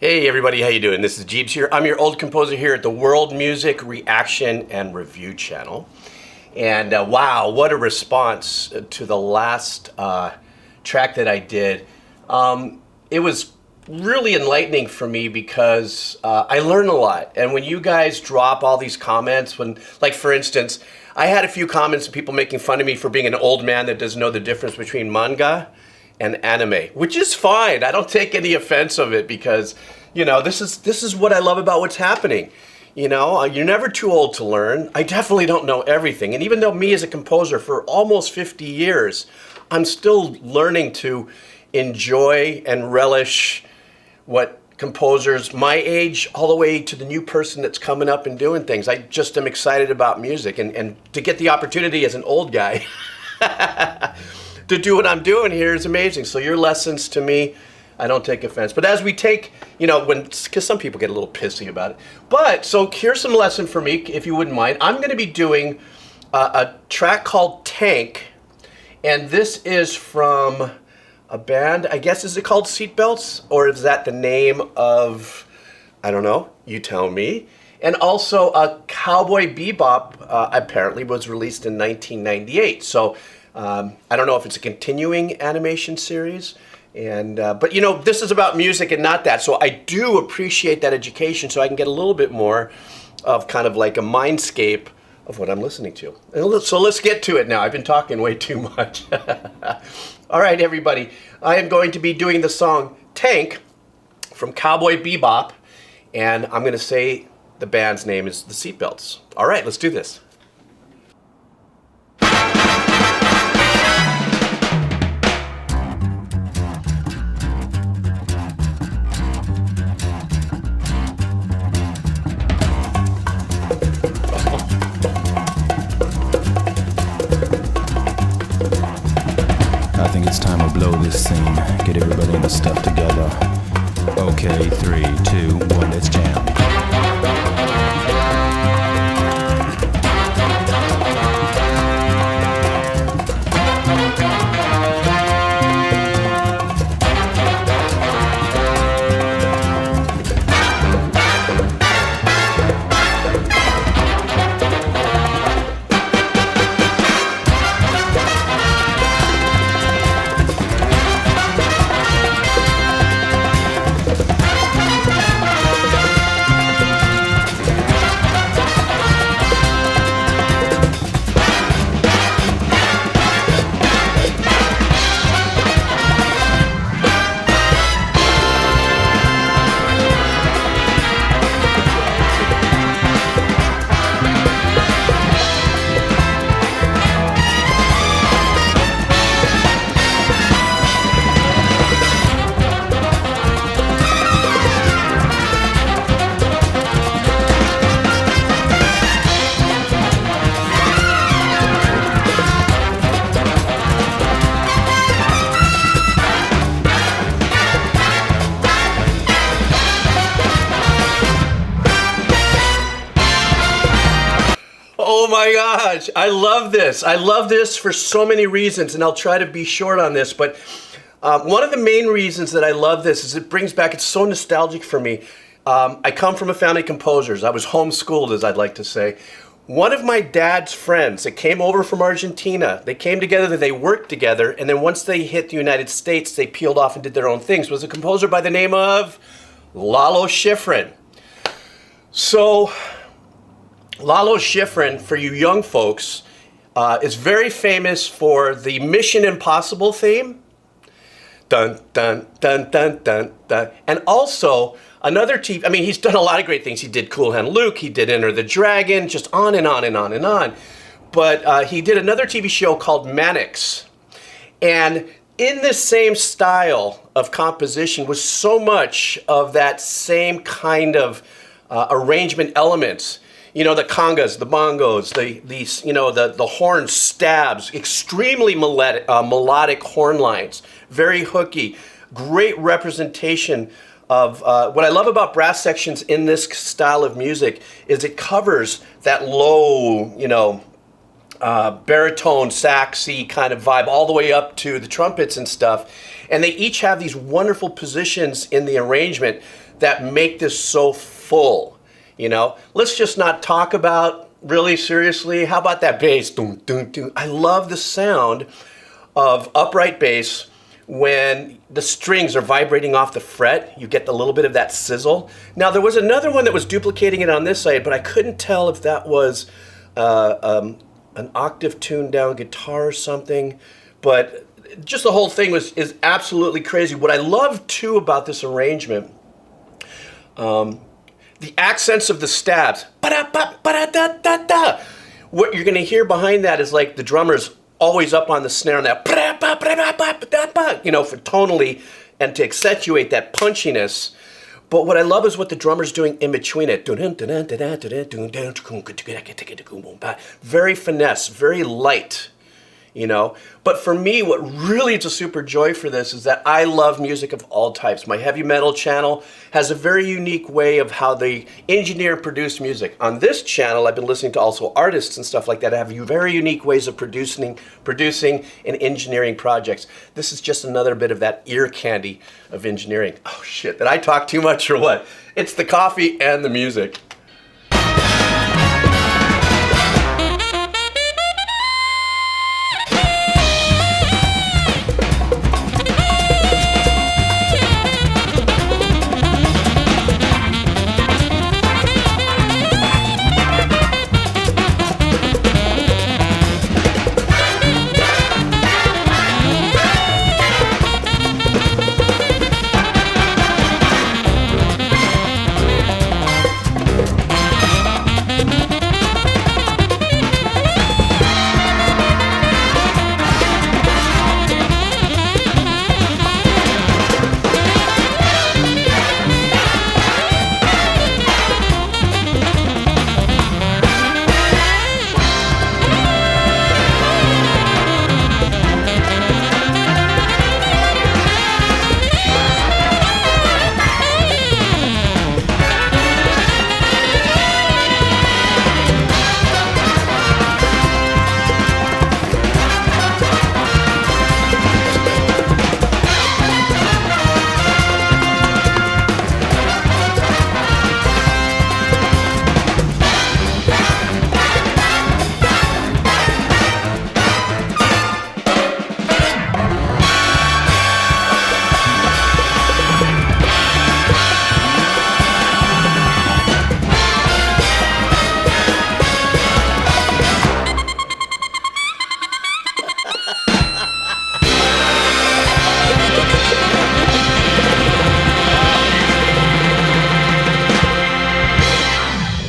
Hey everybody, how you doing? This is Jeeves here. I'm your old composer here at the World Music Reaction and Review channel. And wow, what a response to the last track that I did. It was really enlightening for me because I learned a lot. And when you guys drop all these comments, like for instance, I had a few comments of people making fun of me for being an old man that doesn't know the difference between manga and anime, which is fine. I don't take any offense of it because, you know, this is what I love about what's happening. You know, you're never too old to learn. I definitely don't know everything. And even though me as a composer for almost 50 years, I'm still learning to enjoy and relish what composers my age all the way to the new person that's coming up and doing things. I just am excited about music and to get the opportunity as an old guy to do what I'm doing here is amazing. So your lessons to me, I don't take offense. But as we take, you know, because some people get a little pissy about it. But, so here's some lesson for me, if you wouldn't mind. I'm going to be doing a track called Tank. And this is from a band, I guess, is it called Seatbelts? Or is that the name of, I don't know, you tell me. And also, COWBOY BEBOP apparently was released in 1998. So, I don't know if it's a continuing animation series, but you know, this is about music and not that. So I do appreciate that education so I can get a little bit more of kind of like a mindscape of what I'm listening to. So let's get to it now. I've been talking way too much. All right, everybody. I am going to be doing the song Tank from COWBOY BEBOP, and I'm going to say the band's name is the Seatbelts. All right, let's do this. I think it's time to blow this scene. Get everybody in the stuff together. Okay, 3, 2, 1, let's jam. Oh my gosh, I love this. I love this for so many reasons, and I'll try to be short on this, but one of the main reasons that I love this is it brings back, it's so nostalgic for me. I come from a family of composers. I was homeschooled, as I'd like to say. One of my dad's friends that came over from Argentina, they came together, they worked together, and then once they hit the United States, they peeled off and did their own things, was a composer by the name of Lalo Schifrin. So, Lalo Schifrin, for you young folks, is very famous for the Mission Impossible theme. Dun, dun, dun, dun, dun, dun. And also, another TV, I mean, he's done a lot of great things. He did Cool Hand Luke, he did Enter the Dragon, just on and on and on and on. But he did another TV show called Mannix. And in this same style of composition was so much of that same kind of arrangement elements. You know, the congas, the bongos, the horn stabs, extremely melodic horn lines, very hooky, great representation of what I love about brass sections in this style of music is it covers that low, you know, baritone, saxy kind of vibe all the way up to the trumpets and stuff. And they each have these wonderful positions in the arrangement that make this so full, you know? Let's just not talk about, really seriously, how about that bass? Dun, dun, dun. I love the sound of upright bass when the strings are vibrating off the fret. You get a little bit of that sizzle. Now, there was another one that was duplicating it on this side, but I couldn't tell if that was an octave tuned down guitar or something. But just the whole thing is absolutely crazy. What I love too about this arrangement, the accents of the stabs. Ba-da-ba-ba-da-da-da-da. What you're going to hear behind that is like the drummer's always up on the snare and that, you know, for tonally and to accentuate that punchiness. But what I love is what the drummer's doing in between it. Very finesse, very light. You know, but for me, what really is a super joy for this is that I love music of all types. My heavy metal channel has a very unique way of how they engineer and produce music. On this channel, I've been listening to also artists and stuff like that have very unique ways of producing and engineering projects. This is just another bit of that ear candy of engineering. Oh shit, did I talk too much or what? It's the coffee and the music.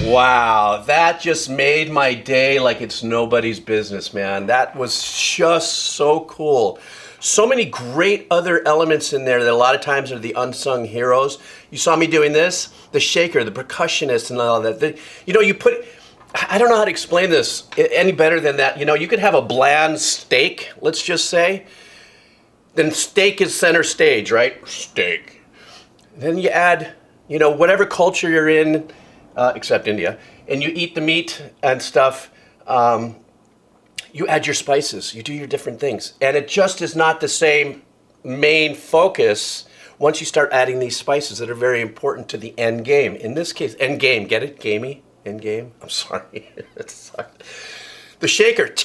Wow, that just made my day like it's nobody's business, man. That was just so cool. So many great other elements in there that a lot of times are the unsung heroes. You saw me doing this, the shaker, the percussionist and all that. You know, I don't know how to explain this any better than that. You know, you could have a bland steak, let's just say. Then steak is center stage, right? Steak. Then you add, you know, whatever culture you're in, except India, and you eat the meat and stuff, you add your spices, you do your different things. And it just is not the same main focus once you start adding these spices that are very important to the end game. In this case, end game, get it? Gamey? End game? I'm sorry. It sucked. The shaker,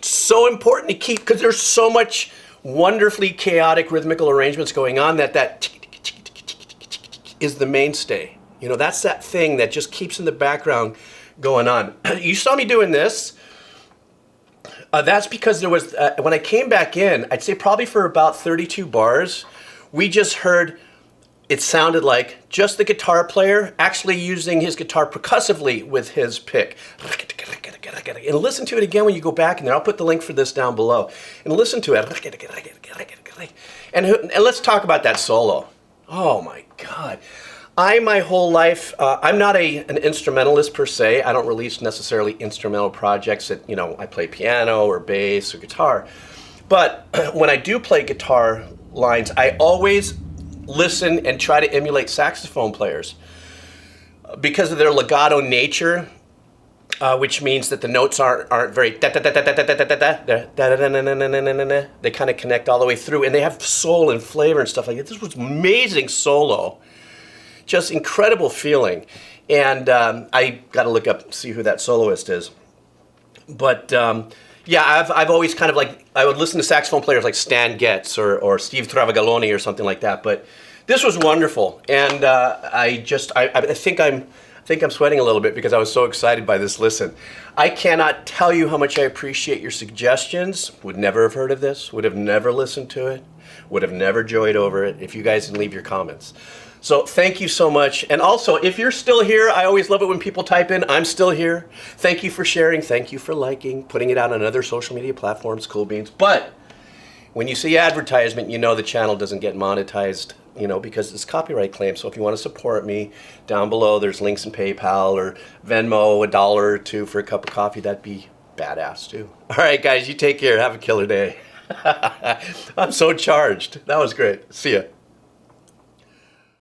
so important to keep, because there's so much wonderfully chaotic rhythmical arrangements going on that is the mainstay. You know, that's that thing that just keeps in the background going on. You saw me doing this. That's because there was, when I came back in, I'd say probably for about 32 bars, we just heard, it sounded like just the guitar player actually using his guitar percussively with his pick. And listen to it again when you go back in there. I'll put the link for this down below. And listen to it. And let's talk about that solo. Oh my God. My whole life, I'm not an instrumentalist per se. I don't release necessarily instrumental projects that, you know, I play piano or bass or guitar. But when I do play guitar lines, I always listen and try to emulate saxophone players. Because of their legato nature, which means that the notes aren't very da da da da da da da da da. They kind of connect all the way through, and they have soul and flavor and stuff like that. This was amazing solo, just incredible feeling. And I got to look up, see who that soloist is. But yeah, I've always kind of like, I would listen to saxophone players like Stan Getz or Steve Travagalloni or something like that. But this was wonderful, and I think I'm sweating a little bit because I was so excited by this listen. I cannot tell you how much I appreciate your suggestions. Would never have heard of this, would have never listened to it, would have never joyed over it if you guys didn't leave your comments. So thank you so much. And also, if you're still here, I always love it when people type in, I'm still here. Thank you for sharing. Thank you for liking, putting it out on other social media platforms, Cool Beans. But when you see advertisement, you know the channel doesn't get monetized, because it's copyright claim. So if you want to support me, down below there's links in PayPal or Venmo, $1 or $2 for a cup of coffee. That'd be badass too. All right, guys, you take care. Have a killer day. I'm so charged. That was great. See ya.